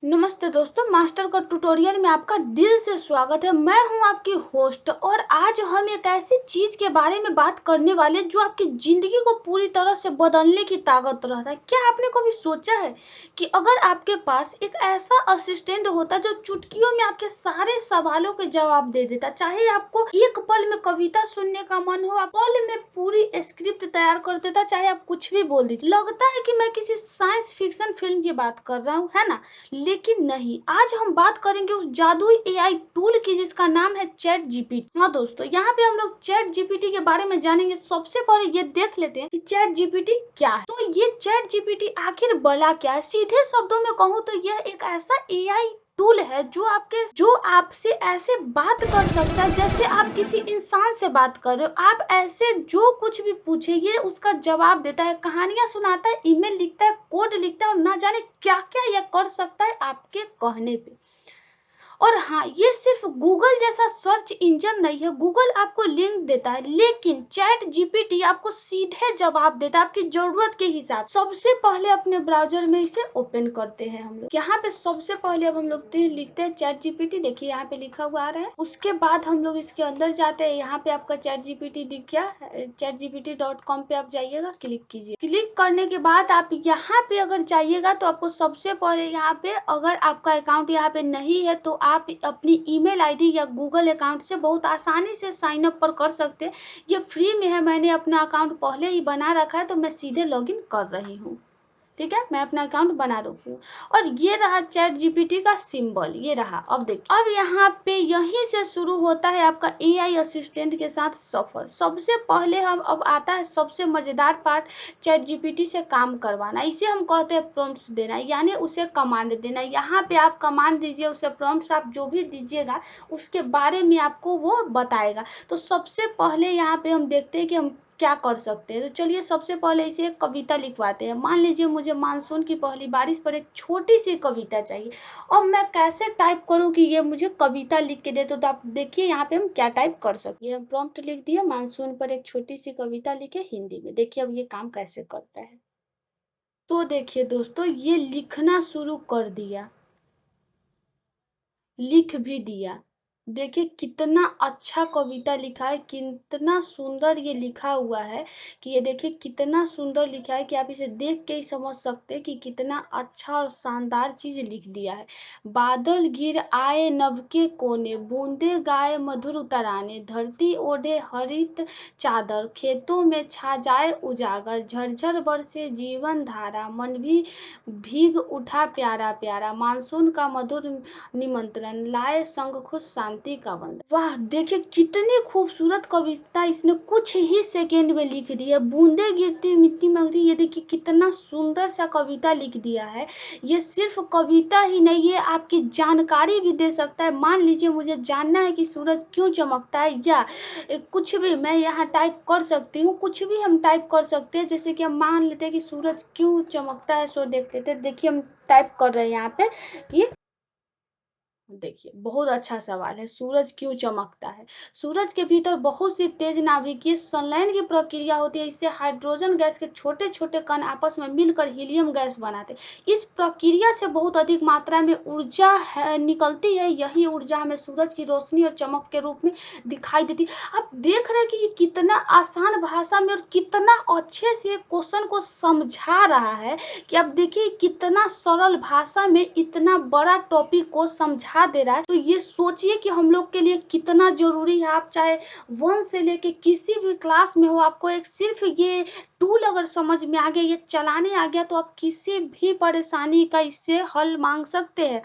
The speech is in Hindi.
नमस्ते दोस्तों, मास्टर का ट्यूटोरियल में आपका दिल से स्वागत है। मैं हूं आपकी होस्ट और आज हम एक ऐसी चीज के बारे में बात करने वाले जो आपकी जिंदगी को पूरी तरह से बदलने की ताकत रखता है। क्या आपने कभी सोचा है कि अगर आपके पास एक ऐसा असिस्टेंट होता जो चुटकियों में आपके सारे सवालों के जवाब दे देता, चाहे आपको एक पल में कविता सुनने का मन हो, आप पल में पूरी स्क्रिप्ट तैयार कर देता, चाहे आप कुछ भी बोल दीजिए। लगता है कि मैं किसी साइंस फिक्शन फिल्म की बात कर रहा हूँ, है ना? लेकिन नहीं, आज हम बात करेंगे उस जादुई एआई टूल की जिसका नाम है चैट जीपीटी। हाँ दोस्तों, यहाँ पे हम लोग चैट जीपीटी के बारे में जानेंगे। सबसे पहले ये देख लेते हैं कि चैट जीपीटी क्या है। तो ये चैट जीपीटी आखिर भला क्या है? सीधे शब्दों में कहूँ तो यह एक ऐसा एआई टूल है जो आपसे ऐसे बात कर सकता है जैसे आप किसी इंसान से बात कर रहे हो। आप ऐसे जो कुछ भी पूछे ये उसका जवाब देता है, कहानियां सुनाता है, ईमेल लिखता है, कोड लिखता है और ना जाने क्या क्या यह कर सकता है आपके कहने पे। और हाँ, ये सिर्फ गूगल जैसा सर्च इंजन नहीं है। गूगल आपको लिंक देता है, लेकिन चैट जीपीटी आपको सीधे जवाब देता है आपकी जरूरत के हिसाब। सबसे पहले अपने ब्राउजर में इसे ओपन करते हैं हम लोग। यहाँ पे सबसे पहले अब हम लोग लिखते हैं चैट जीपीटी। देखिए यहाँ पे लिखा हुआ आ रहा है। उसके बाद हम लोग इसके अंदर जाते हैं। यहाँ पे आपका चैट जीपीटी दिख गया। chatgpt.com पे आप जाइएगा, क्लिक कीजिए। क्लिक करने के बाद आप यहाँ पे अगर जाइएगा तो आपको सबसे पहले यहाँ पे, अगर आपका अकाउंट यहाँ पे नहीं है तो आप अपनी ईमेल आईडी या गूगल अकाउंट से बहुत आसानी से साइन अप पर कर सकते हैं। ये फ्री में है, मैंने अपना अकाउंट पहले ही बना रखा है तो मैं सीधे लॉगिन कर रही हूँ। ठीक है, मैं अपना अकाउंट बना रखी हूँ और ये रहा चैट जीपीटी का सिंबल, ये रहा। अब देखिए, अब यहाँ पे यहीं से शुरू होता है आपका एआई असिस्टेंट के साथ सफर। सबसे पहले हम अब आता है सबसे मजेदार पार्ट, चैट जीपीटी से काम करवाना। इसे हम कहते हैं प्रॉम्प्ट्स देना, यानी उसे कमांड देना। यहाँ पे आप कमांड दीजिए उसे, प्रॉम्प्ट्स आप जो भी दीजिएगा उसके बारे में आपको वो बताएगा। तो सबसे पहले यहाँ पे हम देखते हैं कि हम क्या कर सकते हैं। तो चलिए सबसे पहले इसे एक कविता लिखवाते हैं। मान लीजिए मुझे मानसून की पहली बारिश पर एक छोटी सी कविता चाहिए। अब मैं कैसे टाइप करूं कि ये मुझे कविता लिख के दे? तो आप देखिए यहाँ पे हम क्या टाइप कर सकते हैं। हम प्रॉम्प्ट लिख दिया, मानसून पर एक छोटी सी कविता लिखे हिंदी में। देखिए अब ये काम कैसे करता है। तो देखिए दोस्तों, ये लिखना शुरू कर दिया, लिख भी दिया। देखिए कितना अच्छा कविता लिखा है, कितना सुंदर ये लिखा हुआ है कि ये देखिए कितना सुंदर लिखा है कि आप इसे देख के ही समझ सकते हैं कि कितना अच्छा और शानदार चीज लिख दिया है। बादल गिर आए नभ के कोने, बूंदे गाए मधुर तराने, धरती ओढ़े हरित चादर, खेतों में छा जाए उजागर, झरझर बरसे जीवन धारा, मन भी भीग उठा प्यारा प्यारा, मानसून का मधुर निमंत्रण लाए संग खुश शांति का वंदन। वाह, देखिए कितनी खूबसूरत कविता इसने कुछ ही सेकेंड में लिख दी है। बूंदे गिरती मिट्टी मंगती, ये देखिए कितना सुंदर सा कविता लिख दिया है। ये सिर्फ कविता ही नहीं है, आपकी जानकारी भी दे सकता है। मान लीजिए मुझे जानना है कि सूरज क्यों चमकता है, या कुछ भी मैं यहाँ टाइप कर सकती हूँ। कुछ भी हम टाइप कर सकते हैं, जैसे कि हम मान लेते हैं कि सूरज क्यों चमकता है, सो देख लेते हैं। देखिए हम टाइप कर रहे हैं यहाँ पे कि, देखिए बहुत अच्छा सवाल है, सूरज क्यों चमकता है? सूरज के भीतर बहुत सी तेज नाभिकीय संलयन की प्रक्रिया होती है। इससे हाइड्रोजन गैस के छोटे छोटे कण आपस में मिलकर हीलियम गैस बनाते हैं। इस प्रक्रिया से बहुत अधिक मात्रा में ऊर्जा निकलती है। यही ऊर्जा हमें सूरज की रोशनी और चमक के रूप में दिखाई देती है। आप देख रहे हैं कि ये कितना आसान भाषा में और कितना अच्छे से क्वेश्चन को समझा रहा है कि आप देखिए कितना सरल भाषा में इतना बड़ा टॉपिक को समझा दे रहा है। तो ये सोचिए कि हम लोग के लिए कितना जरूरी है। आप चाहे 1 से लेके किसी भी क्लास में हो, आपको एक सिर्फ ये टूल अगर समझ में आ गया, ये चलाने आ गया, तो आप किसी भी परेशानी का इससे हल मांग सकते हैं।